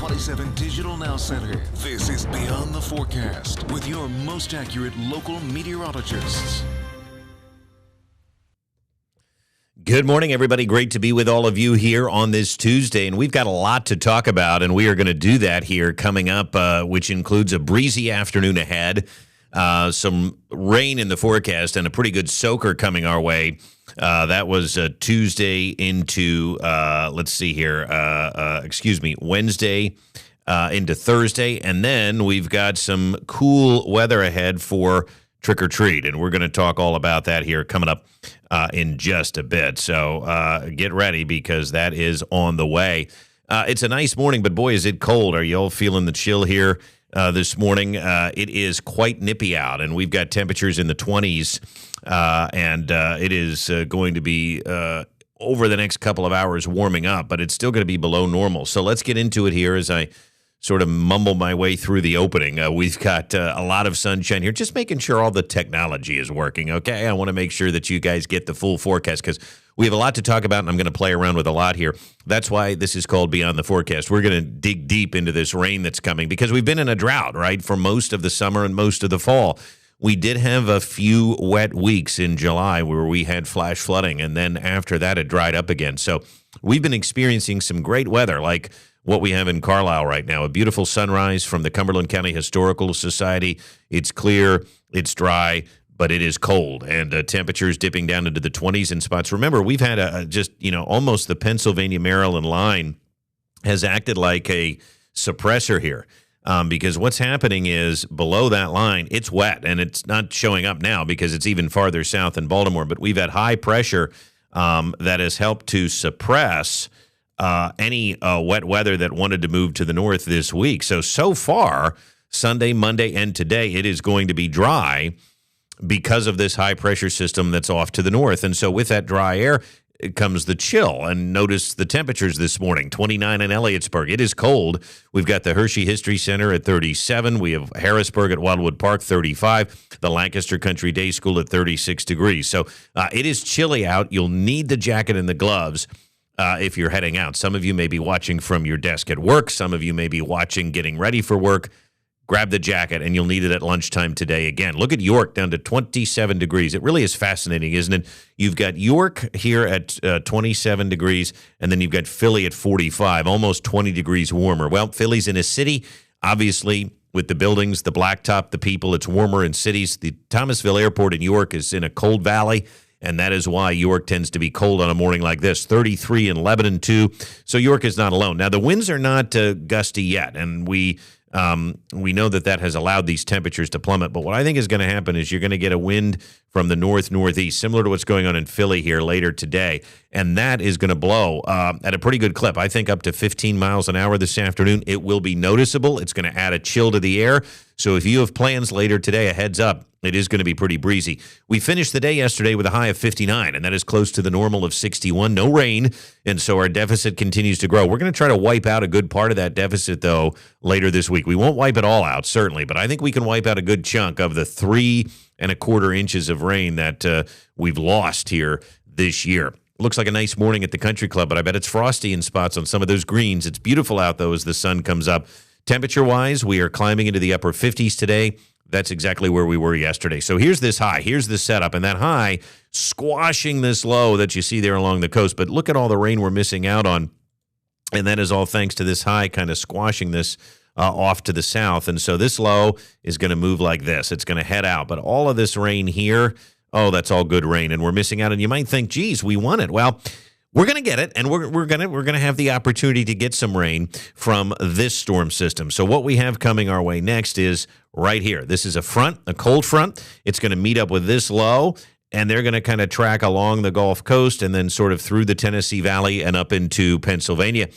24/7 Digital Now Center. This is Beyond the Forecast with your most accurate local meteorologists. Good morning, everybody. Great to be with all of you here on this Tuesday, and we've got a lot to talk about, and we are going to do that here coming up, which includes a breezy afternoon ahead, some rain in the forecast, and a pretty good soaker coming our way. That was Tuesday into, Wednesday into Thursday, and then we've got some cool weather ahead for trick or treat, and we're going to talk all about that here coming up in just a bit. So get ready because that is on the way. It's a nice morning, but boy, is it cold. Are you all feeling the chill here this morning? It is quite nippy out, and we've got temperatures in the 20s, and it is going to be over the next couple of hours warming up, but it's still going to be below normal. So let's get into it here as I sort of mumble my way through the opening. We've got a lot of sunshine here, just making sure all the technology is working, okay? I want to make sure that you guys get the full forecast because we have a lot to talk about, and I'm going to play around with a lot here. That's why this is called Beyond the Forecast. We're going to dig deep into this rain that's coming because we've been in a drought, right, for most of the summer and most of the fall. We did have a few wet weeks in July where we had flash flooding, and then after that it dried up again. So we've been experiencing some great weather, like what we have in Carlisle right now. A beautiful sunrise from the Cumberland County Historical Society. It's clear, it's dry, but it is cold, and temperatures dipping down into the 20s in spots. Remember, we've had almost the Pennsylvania-Maryland line has acted like a suppressor here. Because what's happening is below that line, it's wet, and it's not showing up now because it's even farther south in Baltimore. But we've had high pressure that has helped to suppress any wet weather that wanted to move to the north this week. So far, Sunday, Monday, and today, it is going to be dry because of this high pressure system that's off to the north. And so with that dry air, it comes the chill. And notice the temperatures this morning, 29 in Elliotsburg. It is cold. We've got the Hershey History Center at 37. We have Harrisburg at Wildwood Park, 35. The Lancaster Country Day School at 36 degrees. So it is chilly out. You'll need the jacket and the gloves if you're heading out. Some of you may be watching from your desk at work. Some of you may be watching getting ready for work. Grab the jacket, and you'll need it at lunchtime today again. Look at York down to 27 degrees. It really is fascinating, isn't it? You've got York here at 27 degrees, and then you've got Philly at 45, almost 20 degrees warmer. Well, Philly's in a city, obviously, with the buildings, the blacktop, the people. It's warmer in cities. The Thomasville Airport in York is in a cold valley, and that is why York tends to be cold on a morning like this. 33 in Lebanon, too. So York is not alone. Now, the winds are not gusty yet, and we know that has allowed these temperatures to plummet. But what I think is going to happen is you're going to get a wind from the north-northeast, similar to what's going on in Philly here later today. And that is going to blow at a pretty good clip. I think up to 15 miles an hour this afternoon. It will be noticeable. It's going to add a chill to the air. So if you have plans later today, a heads up. It is going to be pretty breezy. We finished the day yesterday with a high of 59, and that is close to the normal of 61. No rain, and so our deficit continues to grow. We're going to try to wipe out a good part of that deficit, though, later this week. We won't wipe it all out, certainly, but I think we can wipe out a good chunk of the 3¼ inches of rain that we've lost here this year. Looks like a nice morning at the country club, but I bet it's frosty in spots on some of those greens. It's beautiful out, though, as the sun comes up. Temperature-wise, we are climbing into the upper 50s today. That's exactly where we were yesterday. So here's this high. Here's the setup. And that high squashing this low that you see there along the coast. But look at all the rain we're missing out on. And that is all thanks to this high kind of squashing this off to the south. And so this low is going to move like this. It's going to head out. But all of this rain here, oh, that's all good rain. And we're missing out. And you might think, geez, we won it. Well, we're going to get it, and we're going to have the opportunity to get some rain from this storm system. So what we have coming our way next is right here. This is a front, a cold front. It's going to meet up with this low, and they're going to kind of track along the Gulf Coast and then sort of through the Tennessee Valley and up into Pennsylvania.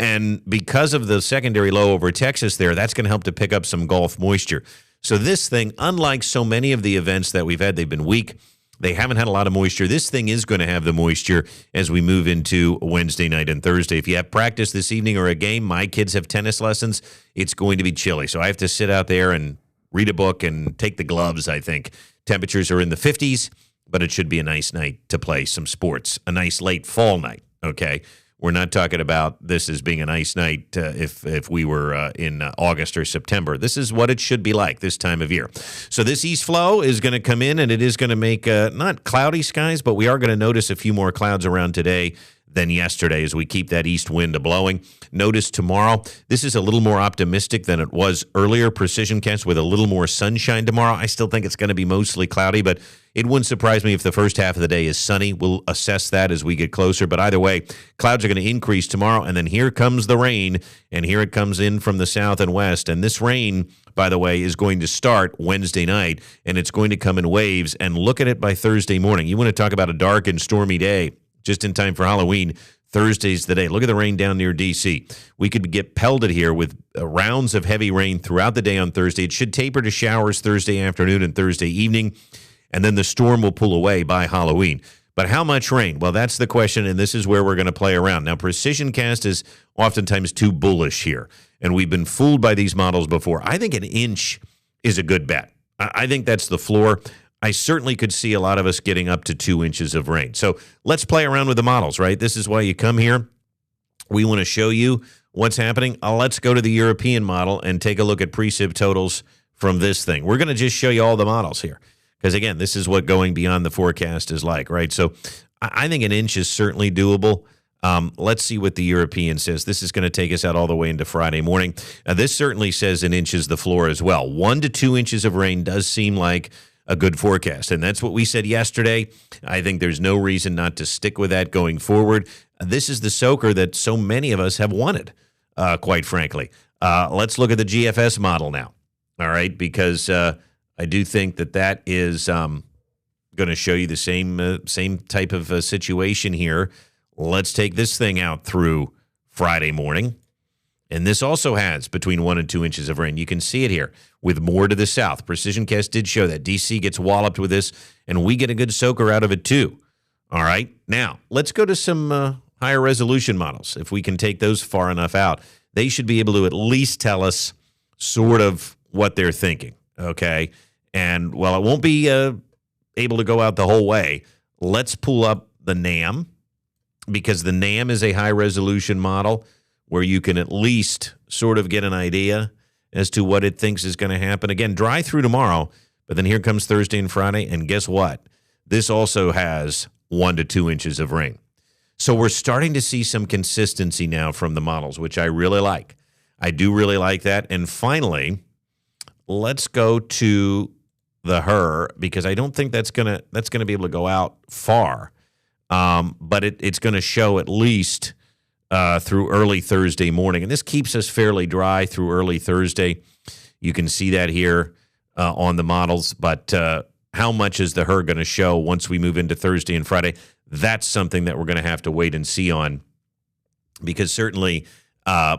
And because of the secondary low over Texas there, that's going to help to pick up some Gulf moisture. So this thing, unlike so many of the events that we've had, they've been weak. They haven't had a lot of moisture. This thing is going to have the moisture as we move into Wednesday night and Thursday. If you have practice this evening or a game, my kids have tennis lessons, it's going to be chilly. So I have to sit out there and read a book and take the gloves, I think. Temperatures are in the 50s, but it should be a nice night to play some sports, a nice late fall night, okay? We're not talking about this as being a nice night if we were in August or September. This is what it should be like this time of year. So this east flow is going to come in, and it is going to make not cloudy skies, but we are going to notice a few more clouds around today than yesterday as we keep that east wind blowing. Notice tomorrow, this is a little more optimistic than it was earlier. Precision cast with a little more sunshine tomorrow. I still think it's going to be mostly cloudy, but it wouldn't surprise me if the first half of the day is sunny. We'll assess that as we get closer. But either way, clouds are going to increase tomorrow, and then here comes the rain, and here it comes in from the south and west. And this rain, by the way, is going to start Wednesday night, and it's going to come in waves. And look at it by Thursday morning. You want to talk about a dark and stormy day just in time for Halloween. Thursday's the day. Look at the rain down near D.C. We could get pelted here with rounds of heavy rain throughout the day on Thursday. It should taper to showers Thursday afternoon and Thursday evening, and then the storm will pull away by Halloween. But how much rain? Well, that's the question, and this is where we're going to play around. Now, precision cast is oftentimes too bullish here, and we've been fooled by these models before. I think an inch is a good bet. I think that's the floor. I certainly could see a lot of us getting up to 2 inches of rain. So let's play around with the models, right? This is why you come here. We want to show you what's happening. Let's go to the European model and take a look at precip totals from this thing. We're going to just show you all the models here because, again, this is what going beyond the forecast is like, right? So I think an inch is certainly doable. Let's see what the European says. This is going to take us out all the way into Friday morning. This certainly says an inch is the floor as well. 1 to 2 inches of rain does seem like a good forecast, and that's what we said yesterday. I think there's no reason not to stick with that going forward. This is the soaker that so many of us have wanted, quite frankly. Let's look at the GFS model now, all right, because I do think that is going to show you the same type of situation here. Let's take this thing out through Friday morning. And this also has between 1 and 2 inches of rain. You can see it here with more to the south. Precision cast did show that. DC gets walloped with this, and we get a good soaker out of it too. All right. Now, let's go to some higher resolution models. If we can take those far enough out, they should be able to at least tell us sort of what they're thinking. Okay. And while it won't be able to go out the whole way, let's pull up the NAM, because the NAM is a high resolution model where you can at least sort of get an idea as to what it thinks is going to happen. Again, dry through tomorrow, but then here comes Thursday and Friday, and guess what? This also has 1 to 2 inches of rain. So we're starting to see some consistency now from the models, which I really like. I do really like that. And finally, let's go to the HER, because I don't think that's gonna be able to go out far, but it's going to show at least through early Thursday morning. And this keeps us fairly dry through early Thursday. You can see that here on the models. But how much is the HER going to show once we move into Thursday and Friday? That's something that we're going to have to wait and see on, because certainly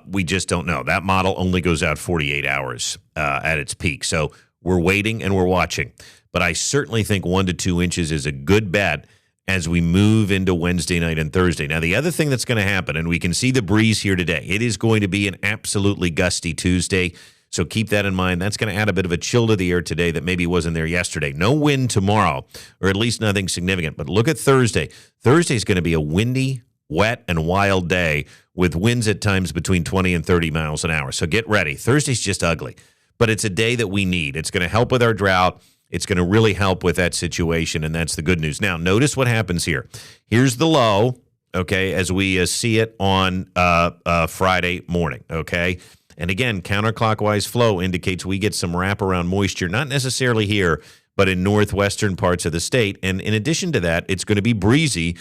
we just don't know. That model only goes out 48 hours at its peak. So we're waiting and we're watching. But I certainly think 1 to 2 inches is a good bet as we move into Wednesday night and Thursday. Now, the other thing that's going to happen, and we can see the breeze here today, it is going to be an absolutely gusty Tuesday, so keep that in mind. That's going to add a bit of a chill to the air today that maybe wasn't there yesterday. No wind tomorrow, or at least nothing significant. But look at Thursday. Thursday's going to be a windy, wet, and wild day with winds at times between 20 and 30 miles an hour. So get ready. Thursday's just ugly, but it's a day that we need. It's going to help with our drought. It's going to really help with that situation, and that's the good news. Now, notice what happens here. Here's the low, okay, as we see it on Friday morning, okay? And again, counterclockwise flow indicates we get some wraparound moisture, not necessarily here, but in northwestern parts of the state. And in addition to that, it's going to be breezy.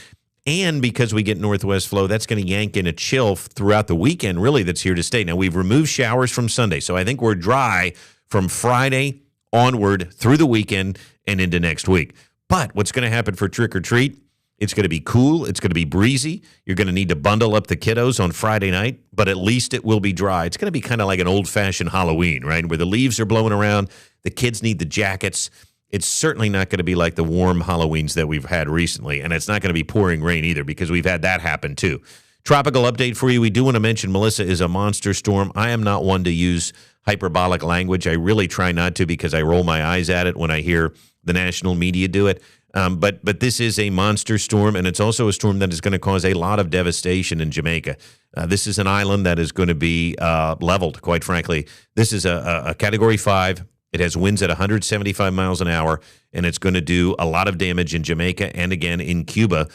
And because we get northwest flow, that's going to yank in a chill throughout the weekend, really, that's here to stay. Now, we've removed showers from Sunday, so I think we're dry from Friday onward through the weekend and into next week. But what's going to happen for trick or treat? It's going to be cool. It's going to be breezy. You're going to need to bundle up the kiddos on Friday night, but at least it will be dry. It's going to be kind of like an old-fashioned Halloween, right, where the leaves are blowing around. The kids need the jackets. It's certainly not going to be like the warm Halloweens that we've had recently, and it's not going to be pouring rain either, because we've had that happen too. Tropical update for you. We do want to mention Melissa is a monster storm. I am not one to use hyperbolic language. I really try not to, because I roll my eyes at it when I hear the national media do it. But this is a monster storm, and it's also a storm that is going to cause a lot of devastation in Jamaica. This is an island that is going to be leveled, quite frankly. This is a Category 5. It has winds at 175 miles an hour, and it's going to do a lot of damage in Jamaica and again in Cuba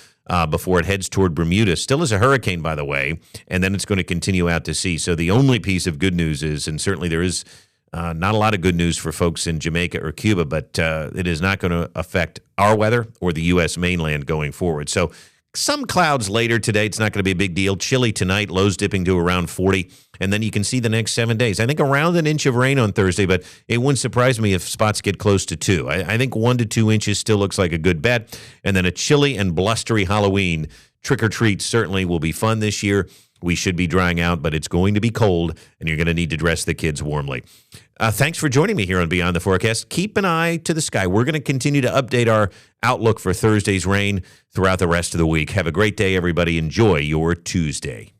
before it heads toward Bermuda. Still is a hurricane, by the way, and then it's going to continue out to sea. So the only piece of good news is, and certainly there is not a lot of good news for folks in Jamaica or Cuba, but it is not going to affect our weather or the U.S. mainland going forward. So some clouds later today. It's not going to be a big deal. Chilly tonight, lows dipping to around 40. And then you can see the next 7 days. I think around an inch of rain on Thursday, but it wouldn't surprise me if spots get close to 2. I think 1 to 2 inches still looks like a good bet. And then a chilly and blustery Halloween. Trick or treat certainly will be fun this year. We should be drying out, but it's going to be cold, and you're going to need to dress the kids warmly. Thanks for joining me here on Beyond the Forecast. Keep an eye to the sky. We're going to continue to update our outlook for Thursday's rain throughout the rest of the week. Have a great day, everybody. Enjoy your Tuesday.